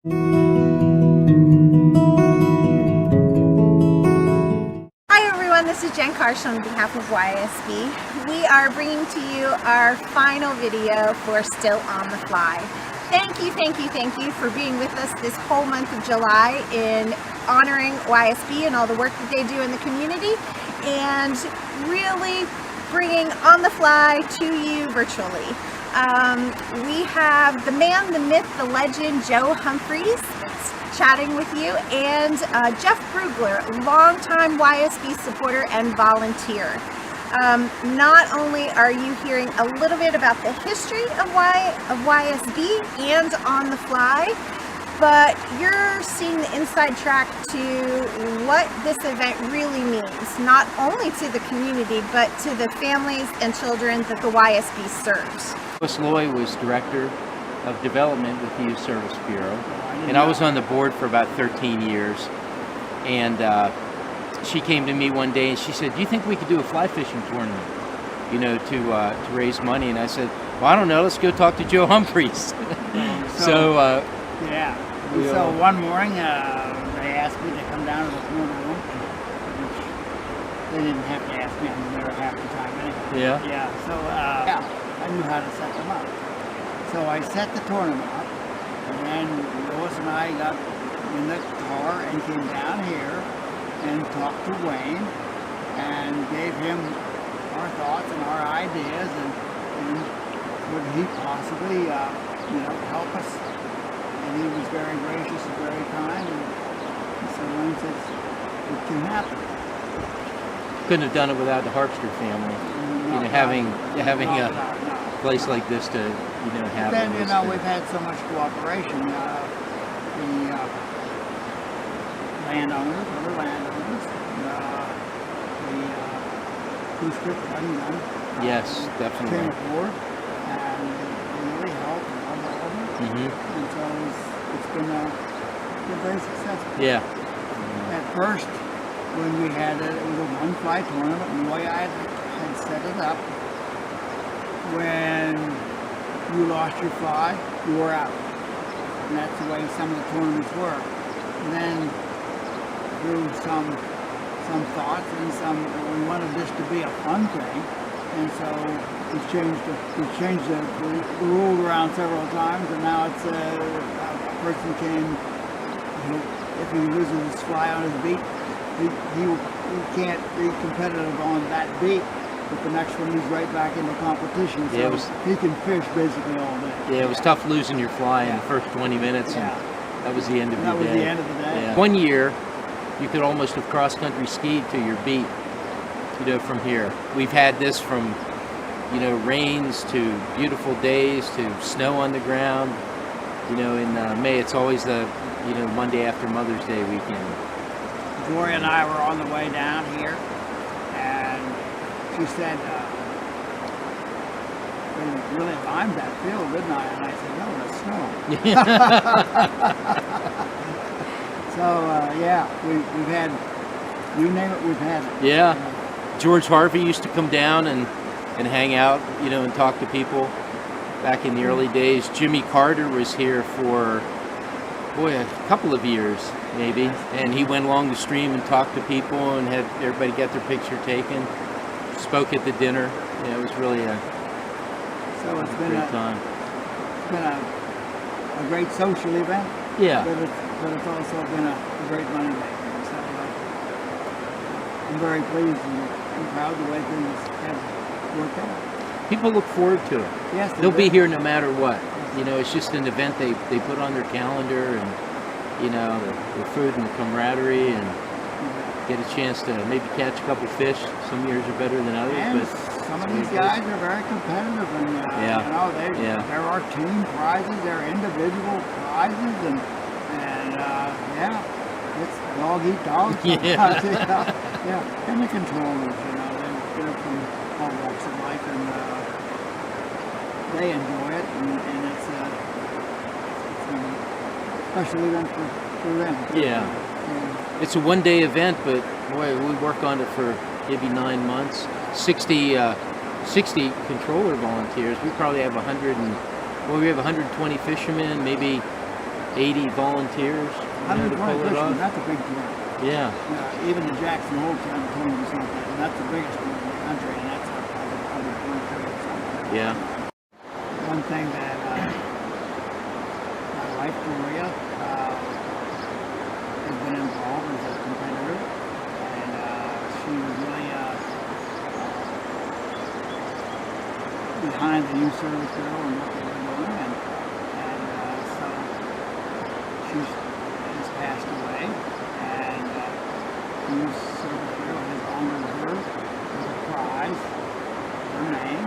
Hi everyone, this is Jen Karsh on behalf of YSB. We are bringing to you our final video for Still on the Fly. Thank you for being with us this whole month of July in honoring YSB and all the work that they do in the community, and really bringing On the Fly to you virtually. We have the man, the myth, the legend, Joe Humphreys, chatting with you, and Geoff Brugler, longtime YSB supporter and volunteer. Not only are you hearing a little bit about the history of YSB and On the Fly, but you're seeing the inside track to what this event really means, not only to the community, but to the families and children that the YSB serves. Lois Loy was Director of Development with the Youth Service Bureau, and I was on the board for about 13 years. And she came to me one day and she said, "Do you think we could do a fly fishing tournament, to raise money?" And I said, "Well, I don't know. Let's go talk to Joe Humphreys." So one morning they asked me to come down to the corner room, which they didn't have to ask me. I was there half the time anyway. Yeah. I knew how to set them up. So I set the tournament up, and then Lois and I got in the car and came down here and talked to Wayne and gave him our thoughts and our ideas, and would he possibly help us. And he was very gracious and very kind, and so Wayne says it can happen. Couldn't have done it without the Harpster family. Having a place like this to have. Then we've had so much cooperation. The landowners, other landowners, the Script Gun. Yes, definitely. Came aboard and they really helped and all of them. And so it's been very successful. Yeah. At first, when we had it was a one-fly tournament, and the way I had set it up, when you lost your fly, you were out. And that's the way some of the tournaments were. And then through some thoughts and we wanted this to be a fun thing, and so we changed the rule around several times, and now it's a person can, if he loses his fly on his beat, he can't be competitive on that beat. But the next one, he's right back in the competition, so he can fish basically all day. Yeah, it was tough losing your fly in the first 20 minutes, and that was the end of your day. That was the end of the day. Yeah. One year, you could almost have cross-country skied to your beat, from here. We've had this from, rains to beautiful days to snow on the ground. In May, it's always the, Monday after Mother's Day weekend. Gloria and I were on the way down here, and she said, "We really limed that field, didn't I?" And I said, "No, it's snow." So we've had, you name it, we've had it. Yeah, George Harvey used to come down and hang out, and talk to people back in the early days. Jimmy Carter was here for a couple of years maybe, and he went along the stream and talked to people and had everybody get their picture taken. Spoke at the dinner. It was really a great time. It's been a great social event. Yeah. But it's also been a great money maker. So I'm very pleased and proud the way things have worked out. People look forward to it. Yes, they'll be here no matter what. It's just an event they put on their calendar, and the food and the camaraderie, and get a chance to maybe catch a couple fish. Some years are better than others, and but some of these guys are very competitive, and there are team prizes, there are individual prizes, and it's dog eat dog. And the controllers, they're from all walks of life, and they enjoy it, and it's a special event for them. Yeah. It's a one-day event, but boy, we work on it for maybe 9 months. 60 controller volunteers. We probably have 120 fishermen, maybe 80 volunteers, you know, to pull it off. That's a big tournament. Yeah. Even the Jackson Hole tournament is something, and that's the biggest one in the country, and that's probably 123 or something. Yeah. One thing that my wife Gloria has been involved as a competitor, and she was really behind the Youth Service Bureau and what they were doing, and so she's passed away, and the Youth Service Bureau has honored her with a prize, her name,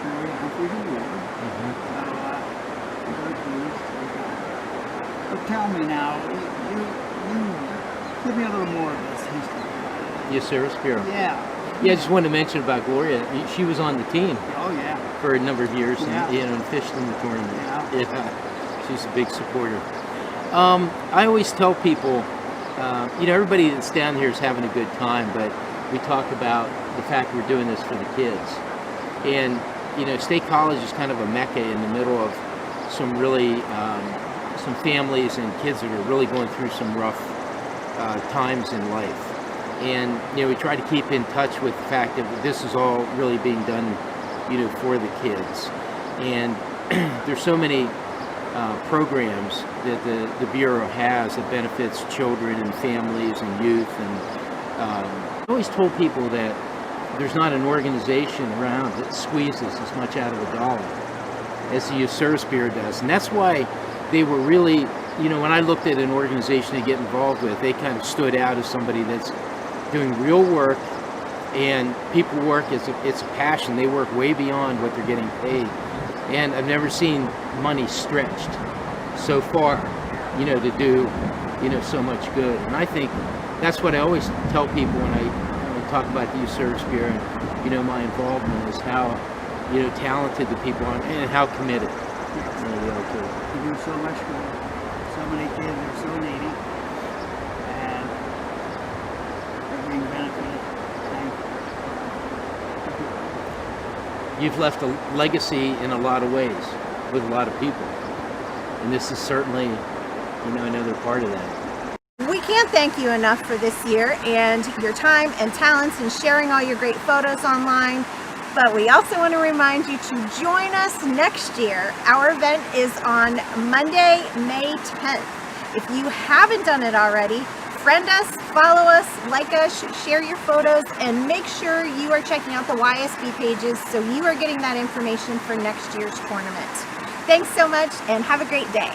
her Humphreys Award. So I'm very pleased with that. But tell me now, you give me a little more of this history. Youth Service Bureau. Yeah. Yeah, I just wanted to mention about Gloria. She was on the team Oh yeah. for a number of years, Yeah. and, you know, and fished in the tournament. Yeah. She's a big supporter. I always tell people, you know, everybody that's down here is having a good time, but we talk about the fact we're doing this for the kids. And, you know, State College is kind of a mecca in the middle of some really, some families and kids that are really going through some rough times in life. And, you know, we try to keep in touch with the fact that this is all really being done, you know, for the kids. And there's so many programs that the Bureau has that benefits children and families and youth. And I always told people that there's not an organization around that squeezes as much out of a dollar as the Youth Service Bureau does. And that's why they were really, you know, when I looked at an organization to get involved with, they kind of stood out as somebody that's doing real work, and people work, it's a passion. They work way beyond what they're getting paid. And I've never seen money stretched so far, you know, to do, you know, so much good. And I think that's what I always tell people when I talk about the Youth Service Bureau and, you know, my involvement is how, you know, talented the people are and how committed. You know, they are to it. You do so much good. So many kids are so needy, and they're being benefited. You've left a legacy in a lot of ways with a lot of people. And this is certainly, you know, another part of that. We can't thank you enough for this year and your time and talents in sharing all your great photos online. But we also want to remind you to join us next year. Our event is on Monday, May 10th. If you haven't done it already, friend us, follow us, like us, share your photos, and make sure you are checking out the YSB pages so you are getting that information for next year's tournament. Thanks so much and have a great day.